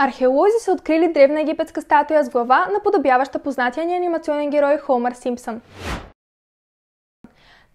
Археолози са открили древна египетска статуя с глава, наподобяваща познатия ни анимационен герой Хомър Симпсън.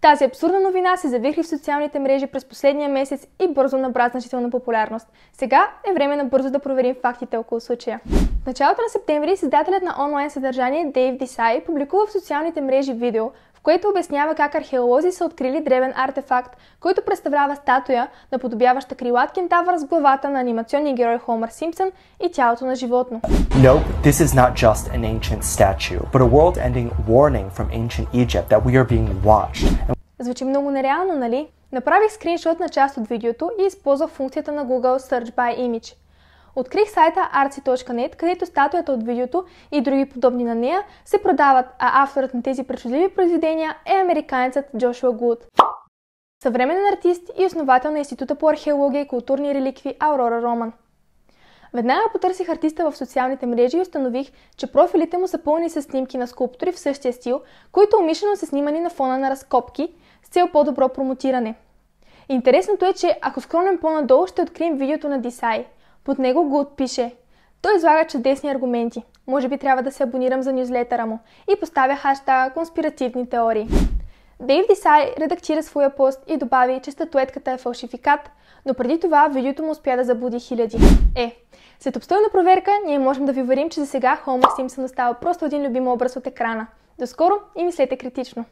Тази абсурдна новина се завихри в социалните мрежи през последния месец и бързо набра значителна популярност. Сега е време набързо да проверим фактите около случая. В началото на септември създателят на онлайн съдържание Дейв Десай публикува в социалните мрежи видео, в което обяснява как археолози са открили древен артефакт, който представлява статуя, наподобяваща крилат кентавър с главата на анимационния герой Хомър Симпсън и тялото на животно. Nope, this is not just an ancient statue, but a world-ending warning from ancient Egypt that we are being watched. Звучи много нереално, нали? Направих скриншот на част от видеото и използвах функцията на Google Search by Image. Открих сайта artsy.net, където статуята от видеото и други подобни на нея се продават, а авторът на тези причудливи произведения е американецът Джошуа Гуд. Съвременен артист и основател на Института по археология и културни реликви Аурора Роман. Веднага потърсих артиста в социалните мрежи и установих, че профилите му са пълни с снимки на скулптури в същия стил, които умишлено са снимани на фона на разкопки с цел по-добро промотиране. Интересното е, че ако скронем по-надолу, ще открием видеото на Десай. Под него Гуд пише: той излага чудесни аргументи. Може би трябва да се абонирам за нюзлетъра му и поставя хаштаг конспиративни теории. Дейв Десай редактира своя пост и добави, че статуетката е фалшификат, но преди това видеото му успя да заблуди хиляди. След обстойна проверка, ние можем да ви уверим, че за сега Хомър Симпсън остава просто един любим образ от екрана. До скоро и мислете критично!